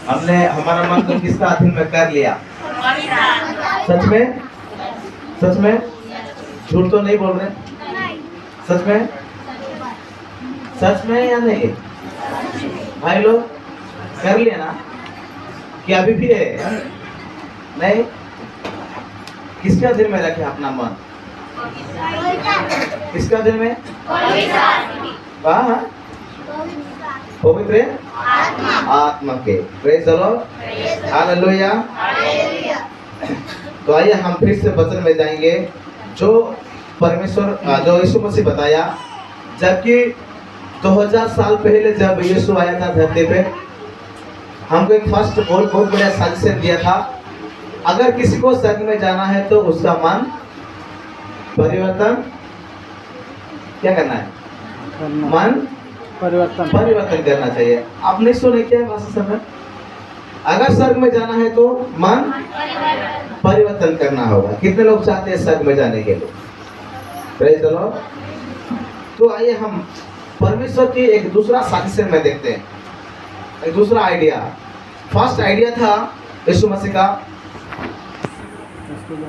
हमने हमारा मन तो किसका अधीन में कर लिया? सच में? सच में? झूठ तो नहीं बोल रहे? सच में? सच में या नहीं? भाई लोग कर लिया ना? कि अभी भी है? नहीं? किसका दिल में रखे अपना मन? किसका दिल में? हाँ, पवित्र आत्मा के। Praise the Lord, hallelujah. तो आइए हम फिर से वचन में जाएंगे जो परमेश्वर जो यीशु मसीह बताया, जबकि 2000 साल पहले जब यीशु आया था धरती पे, हमको एक फर्स्ट बहुत बड़ा सजेशन दिया था, अगर किसी को स्वर्ग में जाना है तो उसका मन परिवर्तन क्या करना है? मन परिवर्तन करना चाहिए। आप नहीं सुने क्या भाषा समय? अगर स्वर्ग में जाना है तो मन परिवर्तन करना होगा। कितने लोग चाहते हैं स्वर्ग में जाने के लिए? Praise the Lord. तो आइए हम परमेश्वर की एक दूसरा सजेशन में देखते हैं, एक दूसरा आइडिया। फर्स्ट आइडिया था यीशु मसीह का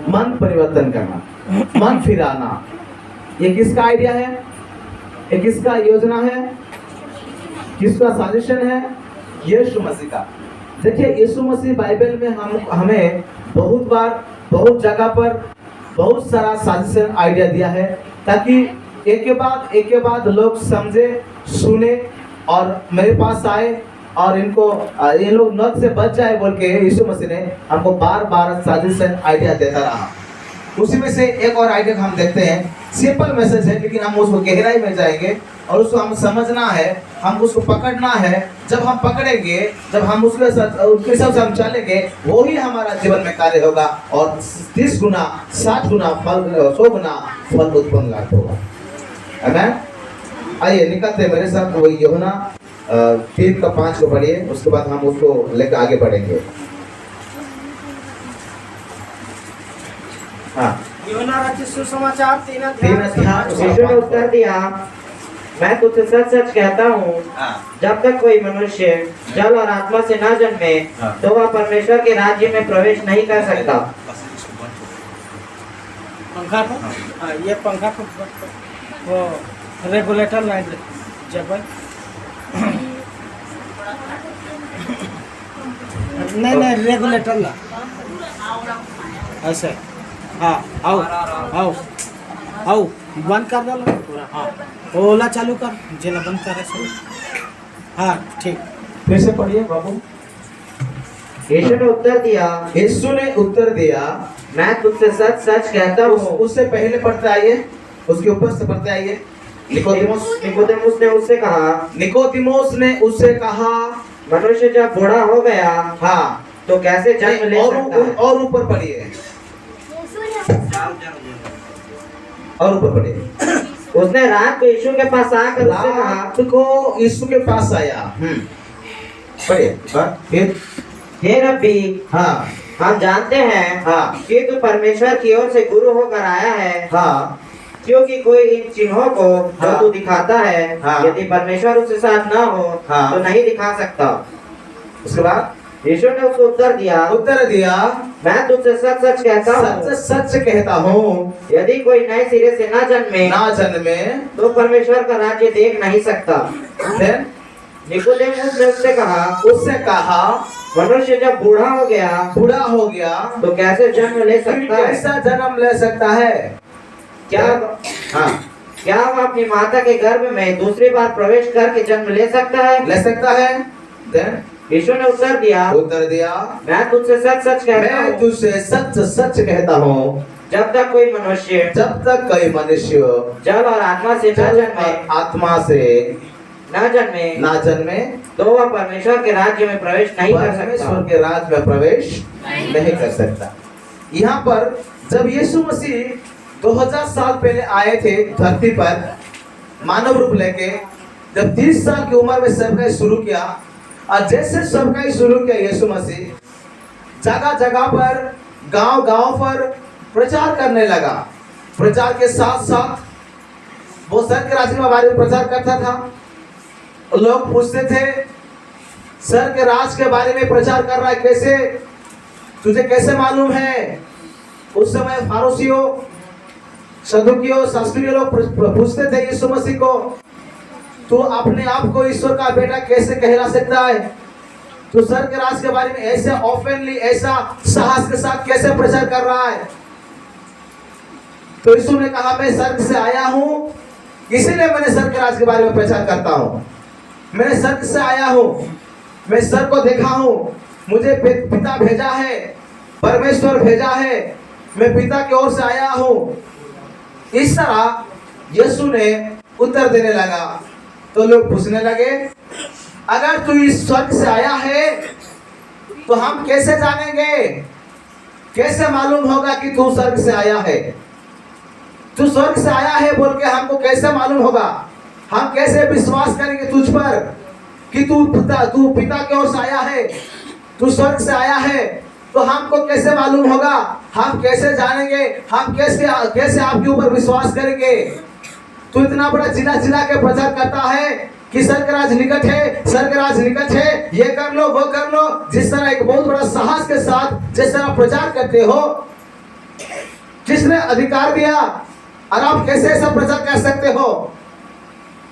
मन परिवर्तन करना, मन फिराना। ये किसका आइडिया है? ये किसका योजना है? किसका सजेशन है? यीशु मसीह का। देखिए यीशु मसीह बाइबल में हमें बहुत बार बहुत जगह पर बहुत सारा सजेशन आइडिया दिया है, ताकि एक के बाद लोग समझे, सुने और मेरे पास आए और इनको ये लोग नर्क से बच जाए बोल के यीशु मसीह ने हमको बार बार सजेशन आइडिया देता रहा। उसी में से एक और आइडिया हम देखते हैं, सिंपल मैसेज है लेकिन हम उसको गहराई में जाएंगे और उसको हम समझना है, हम उसको पकड़ना है। जब हम पकड़ेंगे, जब हम उसके हिसाब से हम चलेंगे, वो ही हमारा जीवन में कार्य होगा और 30 गुना 60 गुना फल, 100 गुना फल उत्पन्न लाभ होगा। आमीन। आइए निकलते मेरे साथ वही यूहन्ना 3:5 को पढ़िए, उसके बाद हम उसको लेकर आगे बढ़ेंगे। हाँ, यूहन्ना रचित सुसमाचार 3 अध्याय। यीशु ने उत्तर दिया, मैं तुझसे सच सच कहता हूँ, जब तक कोई मनुष्य जल और आत्मा से न जन्मे तो वह परमेश्वर के राज्य में प्रवेश नहीं कर सकता। पंखा को ये पंखा को वो रेगुलेटर लाइन जब नहीं रेगुलेटर ला ऐसे। हाँ आओ बंद कर दो पूरा। हाँ ओला चालू कर, जेला बंद करे सब। हाँ ठीक, फिर से पढ़िए बाबू। यीशु ने उत्तर दिया, मैं तुझसे सच सच कहता हूँ। उससे पहले पढ़ते आइए, उसके ऊपर से पढ़ते आइए। निकोदेमुस ने उससे कहा, मनुष्य जब बूढ़ा हो गया हाँ तो कैसे जन्म ले सकता है? और ऊपर पढ़िए, और ऊपर पढ़िए। उसने रात को यीशु के पास आकर उससे कहा, रात को यीशु के पास आया। पढ़िए। हे रब्बी, हाँ हम जानते हैं हाँ कि तू परमेश्वर की ओर से गुरु होकर आया है, हाँ, क्योंकि कोई इन चिन्हों को जो हाँ, तू दिखाता है, हाँ, यदि परमेश्वर उसके साथ ना हो हाँ, तो नहीं दिखा सकता। उसके बाद यीशु ने उसको उत्तर दिया, मैं तुझसे सच सच कहता हूँ, सच कहता हूँ, यदि कोई नए सिरे से ना जन्मे तो परमेश्वर का राज्य देख नहीं सकता। निकोदेमुस ने उससे कहा, मनुष्य जब बूढ़ा हो गया तो कैसे जन्म ले सकता है? कैसा जन्म ले सकता है? क्या वह अपनी माता के गर्भ में दूसरी बार प्रवेश करके जन्म ले सकता है? यीशु ने उत्तर दिया, मैं तुझसे सच सच कहता हूँ, जब तक कोई मनुष्य जल और आत्मा से न जन्मे तो वह परमेश्वर के राज्य में प्रवेश नहीं कर सकता। परमेश्वर के राज्य में प्रवेश नहीं कर सकता। यहाँ पर जब यीशु मसीह 2000 साल पहले आए थे धरती पर मानव रूप लेके, जब 30 साल की उम्र में सेवकाई शुरू किया, और जैसे सेवकाई शुरू किया यीशु मसीह जगह जगह पर, गांव गांव पर प्रचार करने लगा। प्रचार के साथ साथ वो स्वर्ग के राज्य के बारे में प्रचार करता था। लोग पूछते थे सर के राज के बारे में प्रचार कर रहा है। कैसे? तुझे कैसे मालूम है? उस समय फारूसियों, सदुकियों, शास्त्रियों लोग पूछते थे यीशु मसीह को, तू अपने आप को ईश्वर का बेटा कैसे कहला सकता है? तू सर के राज के बारे में ऐसे ओपनली, ऐसा साहस के साथ कैसे प्रचार कर रहा है? तो यीशु ने कहा, मैं स्वर्ग से आया हूं, इसीलिए मैंने सर के राज के बारे में प्रचार करता हूं। मैंने स्वर्ग से आया हूं, मैं सर को देखा हूं, मुझे पिता भेजा है, परमेश्वर भेजा है, मैं पिता की ओर से आया हूं। इस तरह यीशु ने उत्तर देने लगा। तो लोग पूछने लगे, अगर तू इस स्वर्ग से आया है तो हम कैसे जानेंगे, कैसे मालूम होगा कि तू स्वर्ग से आया है? तू स्वर्ग से आया है बोल के हमको कैसे मालूम होगा? हम कैसे विश्वास करेंगे तुझ पर कि तू पिता की ओर से आया है, तू स्वर्ग से आया है? तो हमको कैसे मालूम होगा? हम कैसे जानेंगे? हम कैसे आपके ऊपर विश्वास करेंगे? तू इतना बड़ा जिला के प्रचार करता है कि स्वर्ग राज निकट है, स्वर्ग राज निकट है, ये कर लो, वो कर लो। जिस तरह एक बहुत बड़ा साहस के साथ जिस तरह प्रचार करते हो, किसने अधिकार दिया और आप कैसे ऐसा प्रचार कर सकते हो?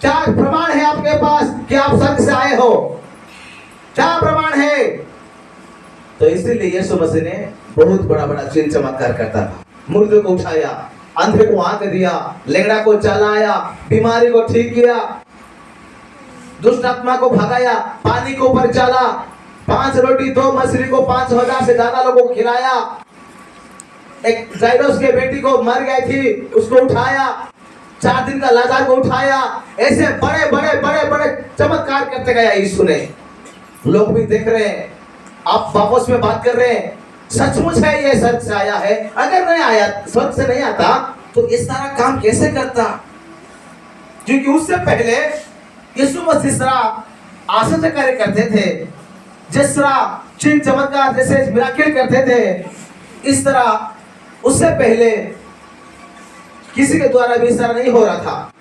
क्या प्रमाण है आपके पास कि आप स्वर्ग से आए हो? क्या प्रमाण है? तो इसीलिए यीशु मसीह ने बहुत बड़ा चिन्ह चमत्कार करता था। मुर्दे को उठाया, अंधे को आंख दिया, लंगड़ा को चलाया, बीमारी को ठीक किया, दुष्ट आत्मा को भगाया, पानी के ऊपर चला, 5 रोटी 2 मछली को 5000 से ज्यादा लोगों को खिलाया। एक जायरोस के बेटी को मर गई थी, उसको उठाया, 4 दिन का लाजार को उठाया। ऐसे बड़े चमत्कार करते गया यीशु ने। लोग भी देख रहे हैं, आप वापस में बात कर रहे हैं, सचमुच है ये स्वर्ग से आया है। अगर नहीं आया, स्वर्ग से नहीं आता तो इस सारा काम कैसे करता? क्योंकि उससे पहले यीशु मसीह जिस तरह आश्चर्य कार्य करते थे, जिस तरह चिन्ह चमत्कार जैसे मिराकिल करते थे, इस तरह उससे पहले किसी के द्वारा भी इस तरह नहीं हो रहा था।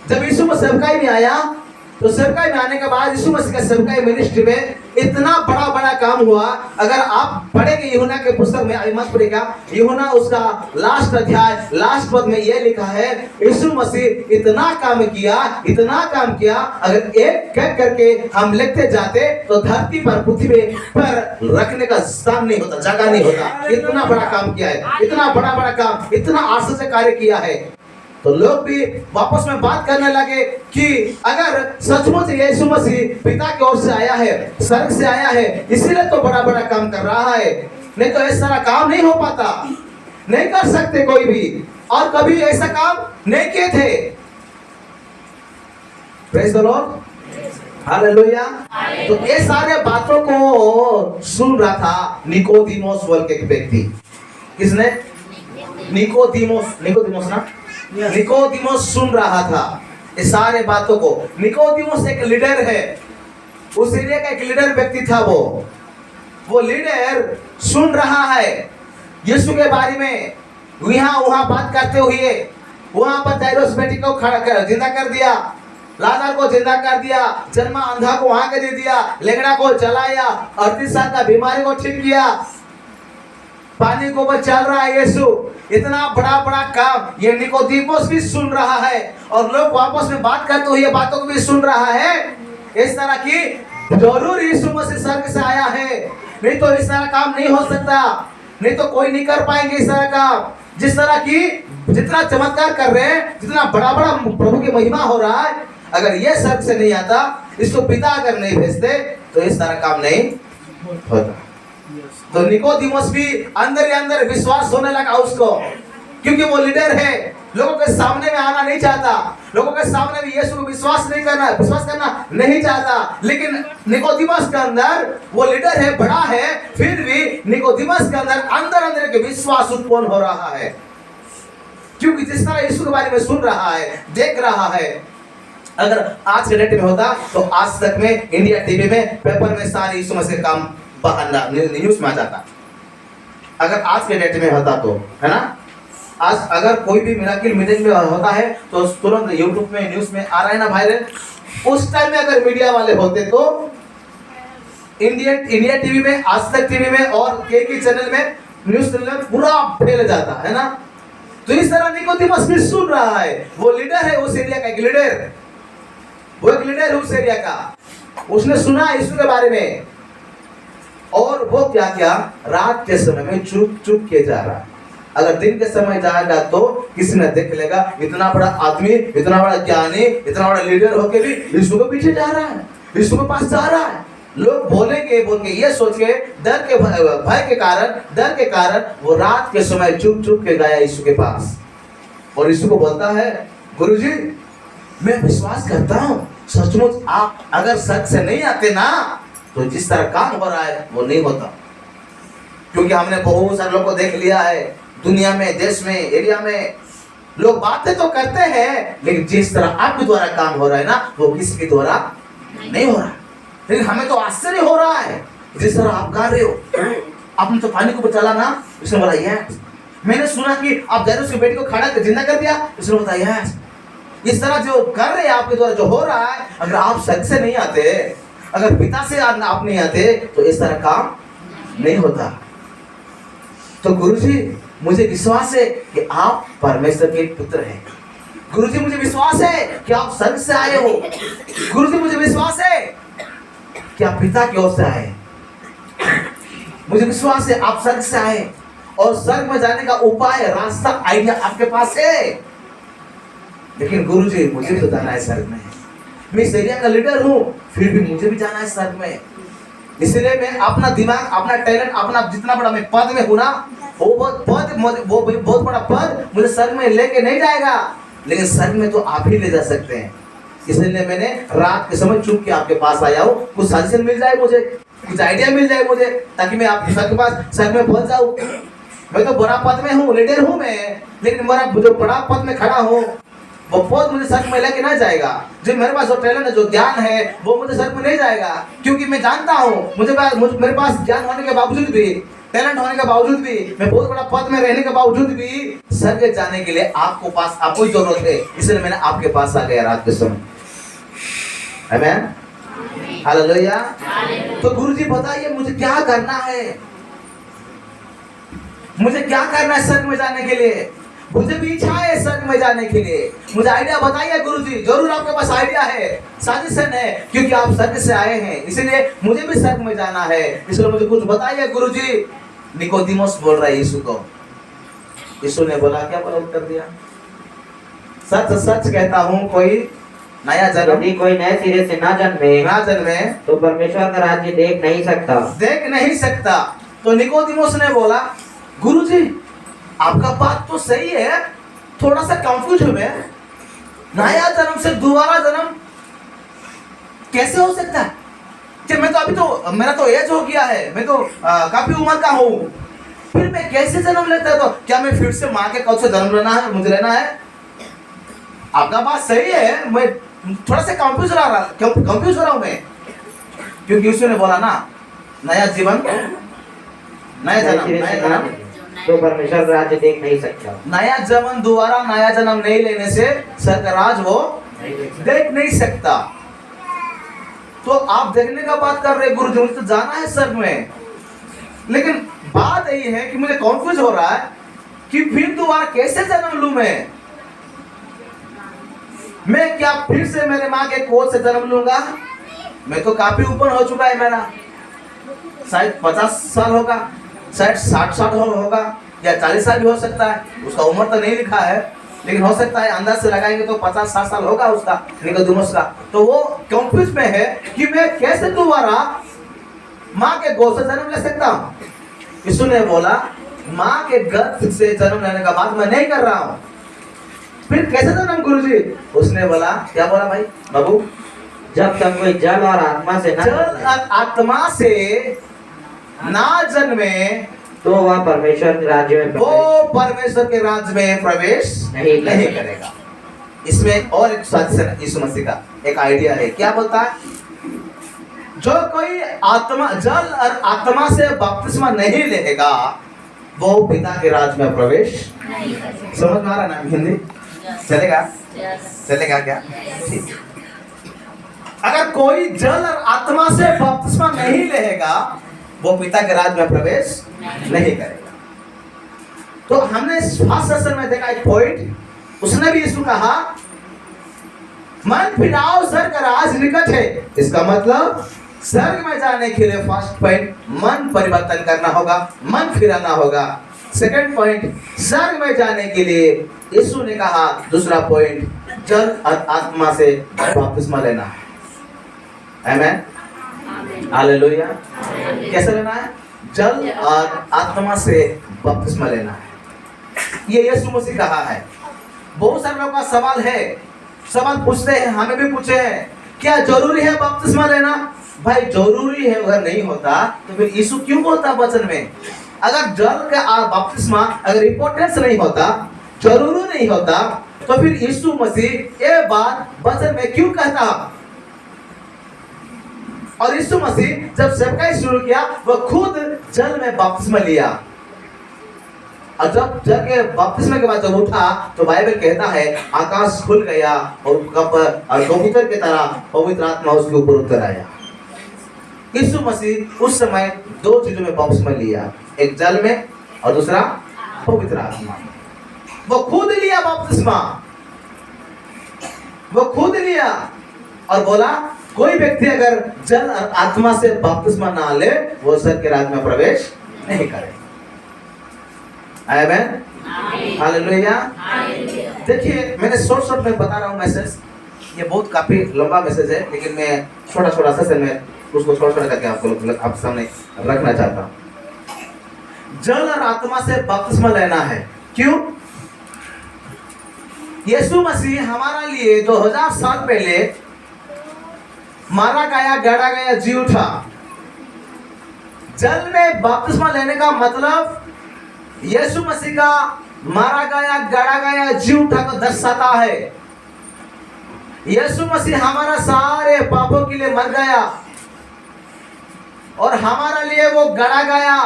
जब यीशु मसीह सेवकाई में आया तो सेवकाई में आने के बाद यीशु मसीह का सेवकाई मिनिस्ट्री में इतना बड़ा काम हुआ। अगर आप पढ़ेंगे यूहन्ना के पुस्तक में, अभी मत पढ़ेगा, यूहन्ना उसका लास्ट अध्याय लास्ट पद में यह लिखा है, यीशु मसीह इतना काम किया, अगर एक करके हम लिखते जाते तो धरती पर, पृथ्वी पर रखने का स्थान नहीं होता, जगह नहीं होता। इतना बड़ा काम किया है, इतना बड़ा काम, इतना आश्चर्य कार्य किया है। तो लोग भी वापस में बात करने लगे कि अगर सचमुच यीशु मसीह पिता की ओर से आया है, स्वर्ग से आया है, इसीलिए तो बड़ा काम कर रहा है, नहीं तो ऐसा सारा काम नहीं हो पाता, नहीं कर सकते कोई भी, और कभी ऐसा काम नहीं किए थे। Praise the Lord, hallelujah. तो ये सारे बातों को सुन रहा था निकोदेमुस बोल के एक व्यक्ति। किसने? निकोदेमुस ना, निकोदेमुस सुन रहा था इस सारे बातों को। निकोदेमुस एक लीडर है, उस एरिया का एक लीडर व्यक्ति था। वो लीडर सुन रहा है यीशु के बारे में, यहाँ वहाँ बात करते हुए। वहाँ पर जायरोस बेटी को खड़ा कर जिंदा कर दिया, लाजर को जिंदा कर दिया, जन्मा अंधा को वहाँ के दे दिया, लंगड़ा को चलाया, 38 साल का बीमारी को ठीक किया, पानी को ऊपर चल रहा है यीशु। इतना बड़ा काम ये निकोदेमुस भी सुन रहा है, और लोग वापस में बात करते हुए बातों को भी सुन रहा है। इस तरह की जरूर यीशु मसीह स्वर्ग से आया है, नहीं तो इस तरह काम नहीं हो सकता, नहीं तो कोई नहीं कर पाएंगे इस तरह काम। जिस तरह की जितना चमत्कार कर रहे हैं, जितना बड़ा प्रभु की महिमा हो रहा है, अगर ये स्वर्ग से नहीं आता, इसको पिता अगर नहीं भेजते तो इस तरह काम नहीं होता। तो निकोदेमुस भी अंदर ही अंदर विश्वास होने लगा उसको, क्योंकि वो लीडर है, लोगों के सामने में आना नहीं चाहता, लोगों के सामने भी यीशु को विश्वास करना नहीं चाहता। लेकिन निकोदेमुस के अंदर, वो लीडर है, बड़ा है, फिर भी निकोदेमुस के अंदर के विश्वास उत्पन्न हो रहा है, क्योंकि जिस तरह यीशु के बारे में सुन रहा है, देख रहा है। अगर आज के डेट में होता तो आज तक में इंडिया टीवी में, पेपर में सारे यीशु मसीह काम न्यूज में आ जाता। अगर आज के डेट में होता तो, है ना, आज अगर कोई भी मिराकिल मीटिंग में होता है तो तुरंत यूट्यूब में न्यूज में आ रहा है ना वायरल। उस टाइम में अगर मीडिया वाले होते तो इंडिया टीवी में, आज तक टीवी में और के चैनल में, न्यूज चैनल में पूरा फैल जाता है ना। तो इस तरह निकोदेमुस भी सुन रहा है, वो लीडर है उस एरिया का, एक लीडर, वो एक लीडर है उस एरिया का, उसने सुना यीशु के बारे में, और वो क्या किया, रात के समय में चुप चुप के जा रहा। अगर दिन के समय जाएगा तो किसी ने देख लेगा, इतना बड़ा आदमी, इतना बड़ा ज्ञानी, इतना बड़ा लीडर होके भी यीशु के पीछे जा रहा है, यीशु के पास जा रहा है। लोग बोलेंगे, बोल के ये सोच के, डर के भय के कारण, डर के कारण वो रात के समय चुप चुप के गया यीशु के पास, और यीशु को बोलता है, गुरुजी मैं विश्वास करता हूँ सचमुच आप अगर सच से नहीं आते ना, तो जिस तरह काम हो रहा है वो नहीं होता। क्योंकि हमने बहुत सारे लोगों को देख लिया है दुनिया में, देश में, एरिया में, लोग बातें तो करते हैं लेकिन जिस तरह आपके द्वारा काम हो रहा है ना, वो किसी के द्वारा नहीं हो रहा। लेकिन हमें तो आश्चर्य हो रहा है, जिस तरह आप गा रहे हो, आपने तो पानी को बचाला ना, उसने बोला यस। मैंने सुना कि आप जायरूस की बेटी को खड़ा कर जिंदा कर दिया, उसने बताया यस। इस तरह जो कर रहे हैं आपके द्वारा, जो हो रहा है, अगर आप सच से नहीं आते, अगर पिता से आप नहीं आते, तो इस तरह काम नहीं होता। तो गुरुजी मुझे विश्वास है कि आप परमेश्वर के पुत्र हैं। गुरुजी मुझे विश्वास है कि आप स्वर्ग से आए हो। गुरुजी मुझे विश्वास है कि आप पिता की ओर से आए। मुझे विश्वास है आप स्वर्ग से आए, और स्वर्ग में जाने का उपाय, रास्ता, आइडिया आपके पास है। लेकिन गुरुजी मुझे तो जाना है स्वर्ग में, मैं इस एरिया का लीडर हूँ, फिर भी मुझे भी जाना है स्वर्ग में। इसलिए मैं अपना दिमाग, अपना टैलेंट, अपना जितना बड़ा मैं पद में हूँ ना, वो बहुत बड़ा पद मुझे स्वर्ग में लेके नहीं जाएगा, लेकिन स्वर्ग में तो आप ही ले जा सकते हैं। इसलिए मैंने रात के समय चुप के आपके पास आया हूँ, कुछ सजेशन मिल जाए मुझे, कुछ आइडिया मिल जाए मुझे, ताकि मैं आपके सर के पास, सर में पहुंच जाऊँ। मैं तो बड़ा पद में हूँ, लीडर हूँ मैं, लेकिन मेरा जो बड़ा पद में खड़ा हूँ वो पद मुझे सर में लेके नहीं जाएगा। जो मेरे पास जो टैलेंट है, जो ज्ञान है, वो मुझे सर में नहीं जाएगा, क्योंकि मैं जानता हूँ मेरे पास ज्ञान होने के बावजूद भी, टैलेंट होने के बावजूद भी, मैं बहुत बड़ा पद में रहने के बावजूद भी स्वर्ग जाने के लिए आपको जरूरत है। इसलिए मैंने आपके पास आ गया रात के समय। आमीन, हालेलुया। तो गुरुजी बताइए मुझे क्या करना है, मुझे क्या करना है स्वर्ग में जाने के लिए। मुझे भी इच्छा है स्वर्ग में जाने के लिए, मुझे आइडिया बताइए गुरुजी। जरूर आपके पास आइडिया है, सजेशन है, क्योंकि आप स्वर्ग से आए हैं, इसलिए मुझे भी स्वर्ग में जाना है, इसलिए मुझे कुछ बताइए गुरुजी। निकोदेमुस बोल रहा है यीशु को। यीशु ने बोला, क्या बोला, उत्तर दिया, सच सच कहता हूँ, कोई नया जन्म, यदि कोई नए सिरे से ना जन्मे तो परमेश्वर का राज्य देख नहीं सकता। तो निकोदेमुस ने बोला, गुरुजी आपका बात तो सही है, थोड़ा सा कंफ्यूज हूं मैं, नया जन्म से दोबारा जन्म कैसे हो सकता है? कि मैं तो अभी तो, मेरा तो एज हो गया है, मैं तो काफी उम्र का हूँ, फिर मैं कैसे जन्म लेता है? तो क्या मैं फिर से माँ के कौन से जन्म लेना है, मुझे लेना है? आपका बात सही है, मैं थोड़ा सा कंफ्यूज हो रहा हूँ मैं, क्योंकि उसने बोला ना, नया जीवन, नया जन्म, तो परमेश्वर राज्य देख नहीं सकता। नया जन्म, दोबारा नया जन्म नहीं लेने से स्वर्ग राज वो देख नहीं सकता। तो आप देखने का बात कर रहे गुरुजी, मुझे तो जाना है स्वर्ग में, लेकिन बात यही है कि मुझे कॉन्फ्यूज हो रहा है कि फिर दोबारा कैसे जन्म लूं मैं क्या फिर से मेरे माँ के कोख से जन्म लूंगा? मैं तो काफी ऊपर हो चुका है मेरा, शायद 50 साल होगा, शायद 60 साल होगा, या 40 साल भी हो सकता है, उसका उम्र तो नहीं लिखा है, लेकिन हो सकता है अंदाज से लगाएंगे तो 50-60 साल होगा उसका, निकोदेमुस का। तो वो कंफ्यूज में है कि मैं कैसे दोबारा माँ के गोद से जन्म ले सकता हूँ। यीशु ने बोला, माँ के गर्भ से जन्म लेने का बात मैं नहीं कर रहा हूँ, फिर कैसे जन्म गुरुजी? उसने बोला, क्या बोला भाई बाबू? जब तक कोई जल और आत्मा से ना जन्मे तो वह परमेश्वर के राज्य में प्रवेश नहीं करेगा। इसमें और एक सजेशन यीशु मसीह का एक आइडिया है, क्या बोलता है? जो कोई आत्मा, जल और आत्मा से बपतिस्मा नहीं लेगा, वो पिता के राज्य में प्रवेश समझ में आ रहा ना? हिंदी चलेगा? चलेगा क्या? ठीक। अगर कोई जल और आत्मा से बपतिस्मा नहीं लेगा वो पिता के राज में प्रवेश नहीं करेगा। तो हमने फर्स्ट सेशन में देखा एक पॉइंट, उसने भी यीशु कहा मन फिराओ स्वर्ग का राज निकट है। इसका मतलब स्वर्ग में जाने के लिए फर्स्ट पॉइंट मन परिवर्तन करना होगा, मन फिराना होगा। सेकंड पॉइंट, स्वर्ग में जाने के लिए यीशु ने कहा दूसरा पॉइंट जल और आत्मा से बपतिस्मा लेना है। आमेन, हालेलुया। कैसे लेना है? जल और आत्मा से बपतिस्मा लेना है। ये यीशु मसीह कहा है। बहुत सारे लोगों का सवाल है, सवाल पूछते हैं, हमें भी पूछे हैं, क्या जरूरी है बपतिस्मा लेना? भाई जरूरी है, अगर नहीं होता तो फिर यीशु क्यों बोलता वचन में? अगर जल का बपतिस्मा अगर इंपॉर्टेंस नहीं होता, जरूरी नहीं होता, तो फिर यीशु मसीह ये बात वचन में क्यों कहता? और यीशु मसीह जब सेवकाई शुरू किया वह खुद जल में बपतिस्मा लिया, और जब जल के बपतिस्मा के बाद जब उठा तो बाइबल कहता है आकाश खुल गया और कबूतर की तरह पवित्र आत्मा उसके ऊपर उतर आया। यीशु मसीह उस समय दो चीजों में बपतिस्मा लिया, एक जल में और दूसरा पवित्र आत्मा। वो खुद लिया बपतिस्मा, वो खुद लिया और बोला कोई व्यक्ति अगर जल और आत्मा से बपतिस्मा ना ले वो स्वर्ग के राज्य में प्रवेश नहीं करे। आमेन, हालेलुया। देखिए मैंने शॉर्ट में बता रहा हूँ मैसेज, ये बहुत काफी लंबा मैसेज है, लेकिन मैं छोटा छोटा सेशन में उसको छोटा करके आपके सामने रखना चाहता हूँ। जल और आत्मा से बपतिस्मा लेना है। क्यों? यीशु मसीह हमारा लिए 2000 साल पहले मारा गया, गाड़ा गया, जी उठा। जल में बपतिस्मा लेने का मतलब यीशु मसीह का मारा गया, गाड़ा गया, जी उठा को दर्शाता है। यीशु मसीह हमारा सारे पापों के लिए मर गया और हमारा लिए वो गड़ा गया,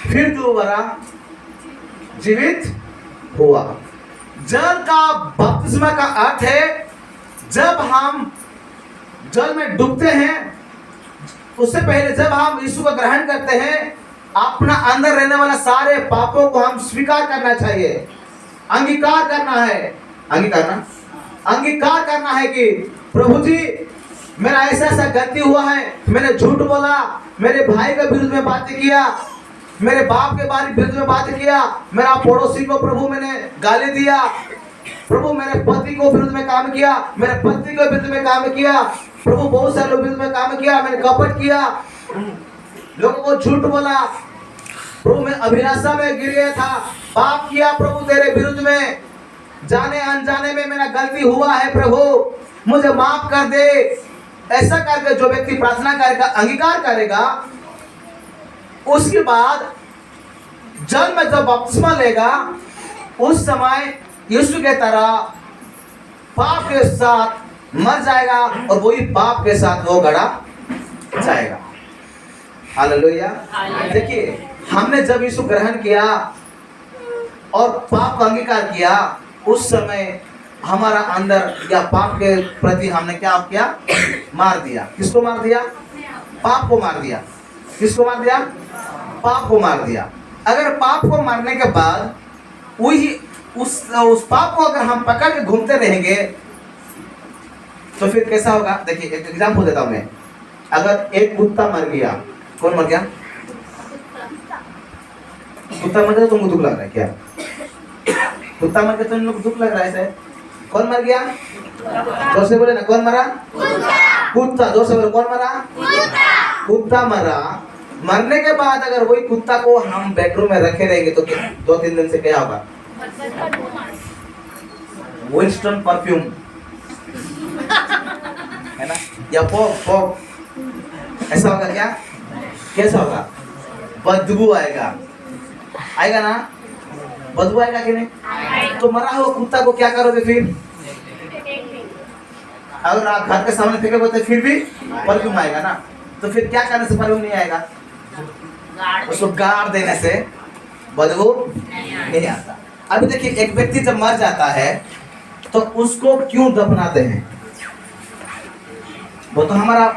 फिर दोबारा जीवित हुआ। जल का बपतिस्मा का अर्थ है जब हम जल में डूबते हैं, उससे पहले जब हम यीशु को ग्रहण करते हैं, अपना अंदर रहने वाला सारे पापों को हम स्वीकार करना चाहिए, अंगीकार करना है। अंगीकार करना है कि प्रभु जी मेरा ऐसा गलती हुआ है, मैंने झूठ बोला, मेरे भाई के विरुद्ध में बात किया, मेरे बाप के बारे विरुद्ध में बात किया, मेरा पड़ोसी को प्रभु मैंने गाली दिया, प्रभु मेरे पति को विरुद्ध में काम किया, मेरे पत्नी को विरुद्ध में काम किया, प्रभु बहुत सारे लोग विरुद्ध में काम किया, मैंने कपट किया, लोगों को झूठ बोला, प्रभु मैं अभिलाषा में गिर गया था, पाप किया प्रभु तेरे विरुद्ध में, जाने अनजाने में मेरा गलती हुआ है, प्रभु मुझे माफ कर दे। ऐसा करके जो व्यक्ति प्रार्थना करेगा, अंगीकार करेगा, उसके बाद जल में जब बपतिस्मा लेगा उस समय यीशु के तरह पाप के साथ मर जाएगा और वही पाप के साथ वो गड़ा जाएगा। हालेलुया। देखिए हमने जब यीशु ग्रहण किया और पाप का अंगीकार किया, उस समय हमारा अंदर या पाप के प्रति हमने क्या किया? मार दिया। किसको मार दिया? पाप को मार दिया। किसको मार दिया? पाप को मार दिया। अगर पाप को मारने के बाद वही उस पाप को अगर हम पकड़ के घूमते रहेंगे तो फिर कैसा होगा? देखिए एक एग्जाम्पल देता हूं मैं। अगर एक कुत्ता मर गया, कौन मर गया? कुत्ता मर गया तो तुमको दुख लग रहा है क्या? कुत्ता मर गया तो तुम दुख लग रहा है सर? कौन मर गया? जोर से बोले ना, कौन मरा? कुत्ता। जोर से बोले, कौन मरा? कुत्ता मरा। मरने के बाद अगर वही कुत्ता को हम बेडरूम में रखे रहेंगे तो 2-3 दिन से क्या होगा? विंस्टन परफ्यूम है ना, या पॉप ऐसा होगा क्या? कैसा होगा? बदबू आएगा ना? बदबू आएगा कि नहीं? तो मरा हुआ कुत्ता को क्या करोगे फिर? अगर आप घर के सामने फेंकोगे तो फिर भी परफ्यूम आएगा ना। तो फिर क्या करने से परफ्यूम नहीं आएगा? उसको गाड़ देने से बदबू नहीं आता। अभी देखिए एक व्यक्ति जब मर जाता है तो उसको क्यों दफनाते हैं? वो तो हमारा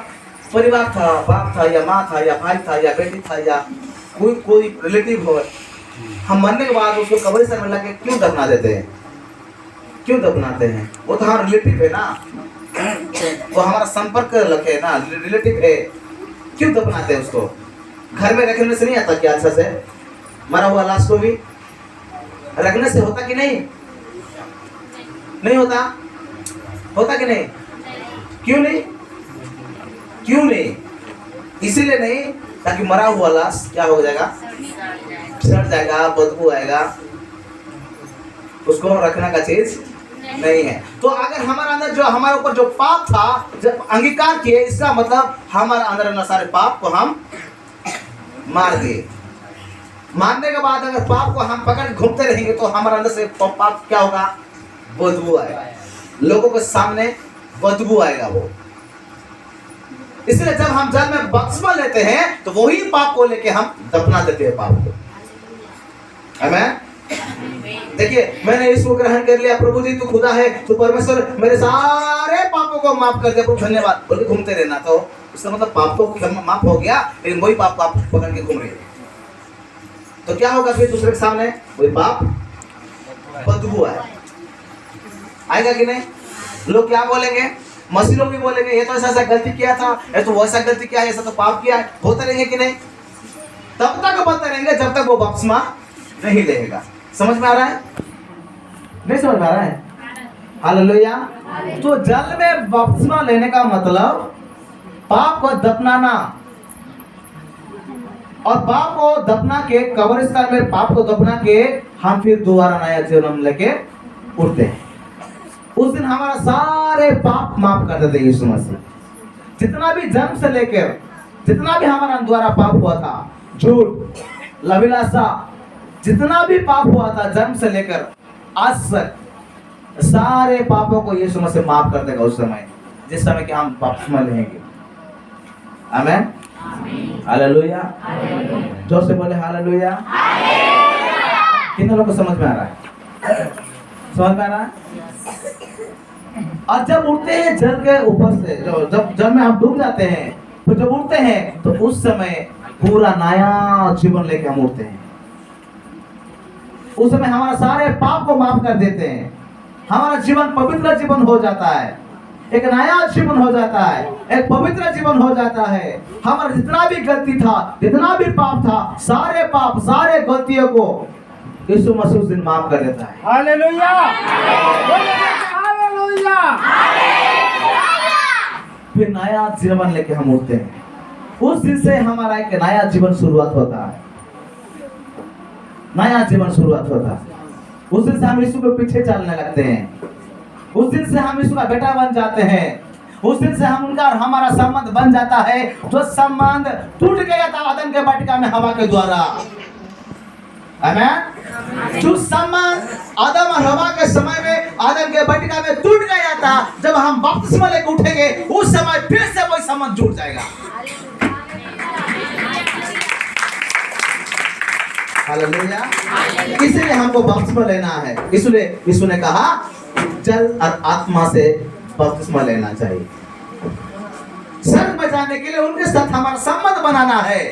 परिवार था, बाप था या माँ था या भाई था या बेटी था या कोई रिलेटिव हो, हम मरने के बाद उसको कब्रिस्तान में लाके क्यों दफना देते हैं? क्यों दफनाते हैं? वो तो हमारा रिलेटिव है ना, वो हमारा संपर्क रखे ना, रिलेटिव है, क्यों दफनाते हैं उसको? घर में रखने से नहीं आता क्या? अच्छा से मरा हुआ लाश को भी रखने से होता कि नहीं? नहीं होता? होता कि नहीं? क्यों नहीं? क्यों नहीं? इसीलिए नहीं ताकि मरा हुआ लाश क्या हो जाएगा? सड़ जाएगा, बदबू आएगा, उसको रखना का चीज नहीं है। तो अगर हमारे अंदर जो हमारे ऊपर जो पाप था जब अंगीकार किए, इसका मतलब हमारे अंदर सारे पाप को हम मार दिए। मारने के बाद अगर पाप को हम पकड़ घूमते रहेंगे तो हमारे अंदर से पाप क्या होगा? बदबू आएगा, लोगों के सामने बदबू आएगा वो। इसलिए जब हम जल में बपतिस्मा लेते हैं तो वही पाप को लेके हम दफना देते हैं पाप को। आमीन। देखिए, मैंने इसको ग्रहण कर लिया, प्रभु जी तू खुदा है, तू परमेश्वर, मेरे सारे पापों को माफ कर दे प्रभु, धन्यवाद बोल के घूमते रहना, तो उसका मतलब पाप तो माफ हो गया, लेकिन वही पाप आप पकड़ के घूम रहे हैं। तो क्या होगा फिर दूसरे के सामने? वही पाप बदबू आएगा कि नहीं? लोग क्या बोलेंगे? मसीह लोग भी बोलेंगे ये तो ऐसा गलती किया था, ये तो वैसा गलती किया, ऐसा तो पाप किया है। होते रहेंगे कि नहीं? तब तक बोलते रहेंगे जब तक वो बपतिस्मा नहीं लेगा। समझ में आ रहा है? नहीं समझ में आ रहा है? हालेलुया। तो जल में बपतिस्मा लेने का मतलब पाप को दफनाना, और पाप को दफना के कब्रिस्तान में पाप को दफना के हम फिर दोबारा नया जीवन लेके उठते हैं। उस दिन हमारा सारे पाप माफ कर देते यीशु मसीह। जितना भी जन्म से लेकर जितना भी हमारा द्वारा पाप हुआ था, झूठ, लविलासा, जितना भी पाप हुआ था जन्म से लेकर आज तक, सारे पापों को यीशु मसीह माफ कर देगा उस समय, जिस समय कि हम बपतिस्मा लेंगे। आमीन। हालेलुया। जोर से बोले हालेलुया। कितने लोगों को समझ में आ रहा है? समझ में आ रहा है? और जब उठते हैं जल के ऊपर से, जब जल में हम डूब जाते हैं, तो जब उठते हैं तो उस समय पूरा नया जीवन लेके हम उठते हैं। उस समय हमारा सारे पाप को माफ कर देते हैं, हमारा जीवन पवित्र जीवन हो जाता है, एक नया जीवन हो जाता है, एक पवित्र जीवन हो जाता है। हमारा जितना भी गलती था, जितना भी पाप था, सारे पाप, सारे गलतियों को यीशु मसीह उस दिन माफ कर देता है। Hallelujah, hallelujah. फिर नया जीवन लेके हम उठते हैं। उस दिन से हमारा एक नया जीवन शुरुआत होता है, नया जीवन शुरुआत होता है। उस दिन से हम यीशु के पीछे चलने लगते हैं, उस दिन से हम यीशु का बेटा बन जाते हैं, उस दिन से हम उनका और हमारा संबंध बन जाता है, जो संबंध टूट गया था आदम के वाटिका में हवा के द्वारा। आमीन। जो संबंध आदम और हवा के समय में आदम के वाटिका में टूट गया था, जब हम बपतिस्मा लेकर उठेंगे उस समय फिर से वही संबंध जुड़ जाएगा। हालेलुया। इसलिए हमको बपतिस्मा लेना है। इसलिए यीशु ने कहा जल और आत्मा से बपतिस्मा लेना चाहिए। स्वर्ग में जाने के लिए उनके साथ हमारा संबंध बनाना है,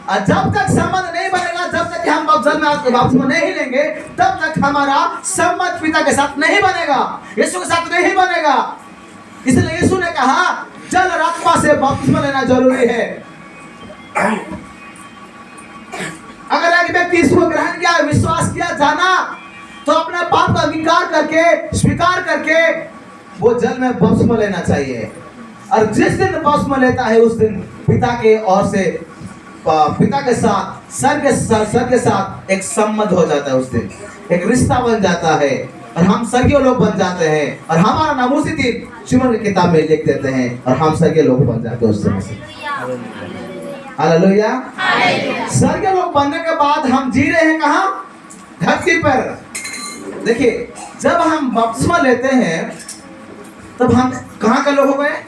और जब तक संबंध नहीं बनेगा, जब तक हम बपतिस्मा नहीं लेंगे, तब तक हमारा संबंध पिता के साथ नहीं बनेगा, यीशु के साथ नहीं बनेगा। इसलिए यीशु ने कहा जल और आत्मा से बपतिस्मा लेना जरूरी है। अगर एक व्यक्ति इसको ग्रहण किया, विश्वास किया, जाना, तो अपने पाप का अंगीकार करके, स्वीकार करके वो जल में बपतिस्मा लेना चाहिए। और जिस दिन बपतिस्मा लेता है उस दिन पिता के ओर से, पिता के साथ, सर के साथ एक संबंध हो जाता है। उस दिन एक रिश्ता बन जाता है, और हम स्वर्गीय लोग बन जाते हैं, और हमारा नाम उसी दिन जीवन की किताब में लिख देते हैं, और हम स्वर्गीय लोग बन जाते हैं उस समय से। हालेलुया। स्वर्गीय लोग बनने के बाद हम जी रहे हैं कहाँ? धरती पर। देखिए, जब हम बपतिस्मा लेते हैं तब हम कहाँ के लोग हो गए?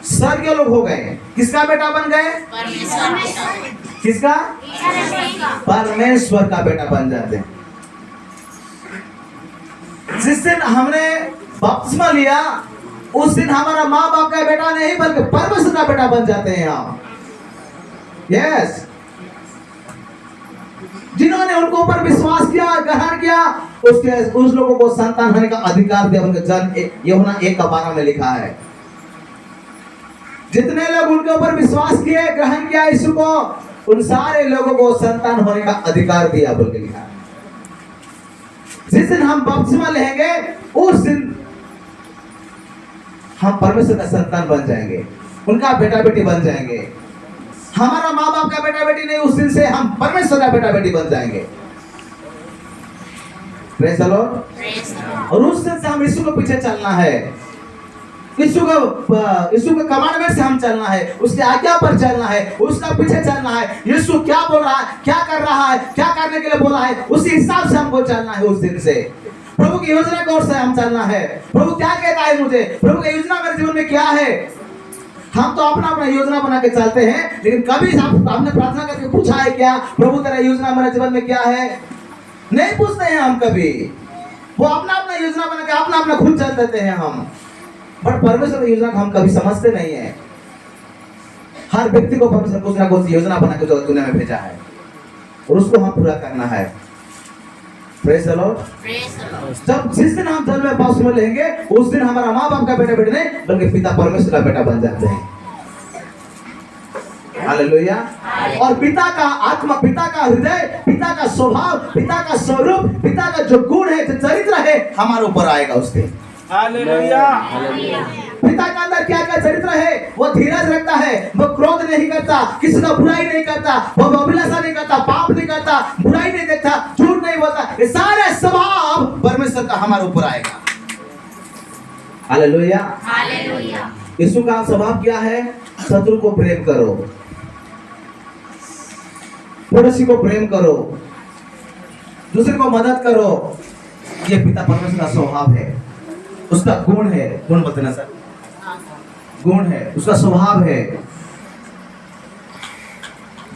स्वर्गीय लोग हो गए। किसका बेटा बन गए? किसका? परमेश्वर का बेटा बन जाते हैं। जिस दिन हमने बपतिस्मा लिया उस दिन हमारा माँ बाप का बेटा नहीं बल्कि परमेश्वर का बेटा बन जाते हैं हम। यस, जिन्होंने उनको ऊपर विश्वास किया, ग्रहण किया, उस लोगों को संतान होने का अधिकार दिया। उनके जन्म यूहन्ना 1:12 में लिखा है। जितने लोग उनके ऊपर विश्वास किए, ग्रहण किया यीशु को, उन सारे लोगों को संतान होने का अधिकार दिया बोल के लिखा है। जिस दिन हम बपतिस्मा लेंगे उस दिन हम परमेश्वर का संतान बन जाएंगे, उनका बेटा बेटी बन जाएंगे। हमारा माँ बाप का बेटा बेटी नहीं, उस दिन से हम परमेश्वर का बेटा बेटी बन जाएंगे। Praise the Lord. और उस दिन से हम यीशु के पीछे चलना है, यीशु के कमांडमेंट से हम चलना है, उसके आज्ञा पर चलना है, उसका पीछे चलना है। यीशु क्या बोल रहा है, क्या कर रहा है, क्या करने के लिए बोला है, उसी हिसाब से हमको चलना है। उस दिन से प्रभु की योजना की ओर से हम चलना है। प्रभु क्या कहता है मुझे, प्रभु की योजना मेरे जीवन में क्या है। हम तो अपना अपना योजना बना के चलते हैं, लेकिन कभी हमने प्रार्थना करके पूछा है क्या, प्रभु तेरा योजना मेरे जीवन में क्या है? नहीं पूछते हैं हम कभी। वो अपना अपना योजना बना के अपना अपना खुद चल देते हैं हम, बट परमेश्वर की योजना को हम कभी समझते नहीं है। हर व्यक्ति को परमेश्वर कुछ ना कुछ योजना बना के जो दुनिया में भेजा है और उसको हम पूरा करना है। Praise the Lord. जब जिस दिन हम जल में बपतिस्मा लेंगे उस दिन हमारा माँ बाप का बेटा बेटी नहीं बल्कि पिता परमेश्वर का बेटा बन जाते हैं। हालेलुया। और पिता का आत्मा, पिता का हृदय, पिता का स्वभाव, पिता का स्वरूप, पिता का जो गुण है, जो चरित्र है, हमारे ऊपर आएगा उस दिन। हालेलुया। पिता का अंदर क्या क्या चरित्र है? वो धीरज रखता है, वो क्रोध नहीं करता, किसी का बुराई नहीं करता, वो अभिलाषा नहीं करता, पाप नहीं करता, बुराई नहीं देखता, झूठ नहीं बोलता। ये सारे स्वभाव परमेश्वर का हमारे ऊपर आएगा। हालेलुया। हालेलुया। यीशु का स्वभाव क्या है? शत्रु को प्रेम करो, पड़ोसी को प्रेम करो, दूसरे को मदद करो। ये पिता परमेश्वर का स्वभाव है, उसका गुण है। गुण बोलते ना सर, गुण है, उसका स्वभाव है।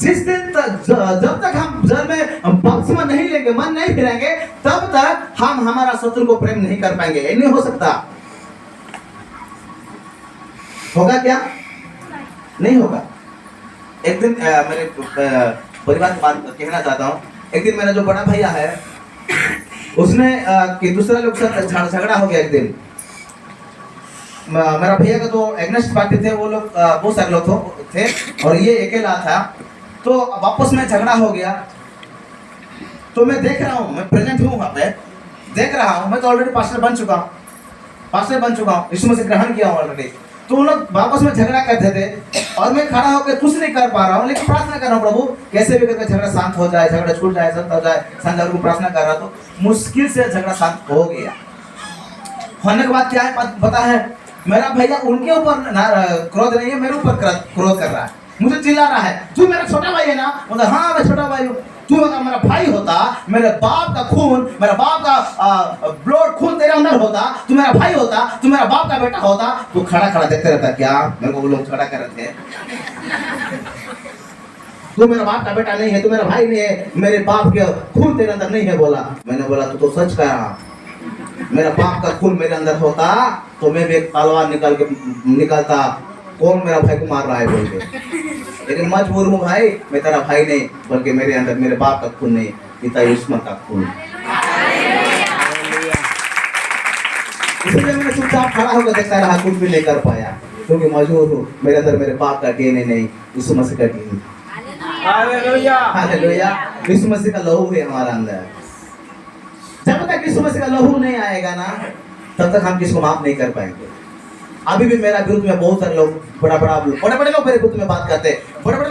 जिस दिन तक जब तक हम जल में बपतिस्मा नहीं लेंगे, मन नहीं फिरेंगे, तब तक हम हमारा शत्रु को प्रेम नहीं कर पाएंगे। ये नहीं हो सकता। होगा क्या? नहीं होगा। एक दिन मेरे परिवार की बात कहना चाहता हूँ। एक दिन मेरा जो बड़ा भैया है उसने कि दूसरे लोग से झगड़ा हो गया। एक दिन मेरा भैया का जो एग्नेस्ट पार्टी थे वो लोग बहुत सारे लोग थे और ये अकेला था, तो वापस में झगड़ा हो गया। तो मैं देख रहा हूँ, मैं प्रेजेंट हूँ वहाँ पे, देख रहा हूँ। मैं तो ऑलरेडी पास्टर बन चुका हूँ, यीशु मसीह ग्रहण किया हूँ ऑलरेडी। तो उन लोग वापस में झगड़ा करते थे और मैं खड़ा होकर कुछ नहीं कर पा रहा हूँ, लेकिन प्रार्थना कर रहा हूँ, प्रभु कैसे भी करके झगड़ा शांत हो जाए, झगड़ा छूट जाए, शांत हो जाए। संध्या को प्रार्थना कर रहा, तो मुश्किल से झगड़ा शांत हो गया। होने के बाद क्या है पता है? मेरा भैया उनके ऊपर क्रोध नहीं है, मेरे ऊपर क्रोध कर रहा है, मुझे चिल्ला रहा है, तू मेरा छोटा भाई है ना? बोला हाँ मैं छोटा भाई हूँ। तू अगर मेरा भाई होता, मेरे बाप का खून, मेरा बाप का ब्लड खून तेरे अंदर होता, तू मेरा भाई होता, तू मेरा बाप का बेटा होता, तू खड़ा खड़ा देखते रहता क्या? मेरे को वो लोग खड़ा कर रहे थे। तू मेरा बाप का बेटा नहीं है, तू मेरा भाई नहीं है, मेरे बाप के खून तेरे अंदर नहीं है। बोला, मैंने बोला तू तो सच कह रहा। मेरा बाप का खून मेरे अंदर होता तो मैं भी एक तलवार निकालता, कौन मेरा भाई को मार रहा है बोल के। लेकिन मजबूर हूँ भाई, मैं तेरा भाई नहीं बल्कि मेरे अंदर मेरे बाप का खून नहीं, पिता यीशु का खून। इसलिए मैंने चुपचाप खड़ा होकर देखता रहा, कुछ भी नहीं कर पाया क्योंकि मजबूर हूँ। मेरे अंदर मेरे बाप का डीएनए नहीं, यीशु मसीह का डीएनए। हालेलुया। हालेलुया। यीशु मसीह का लहू है हमारा अंदर। जब तक यीशु मसीह का लहू नहीं आएगा ना, तब तक हम किसको माफ नहीं कर पाएंगे। अभी भी मेरा विरुद्ध में बहुत सारे लोग बड़े बड़े लोग मेरे विरुद्ध में बात करते हैं, बड़े बड़े लोग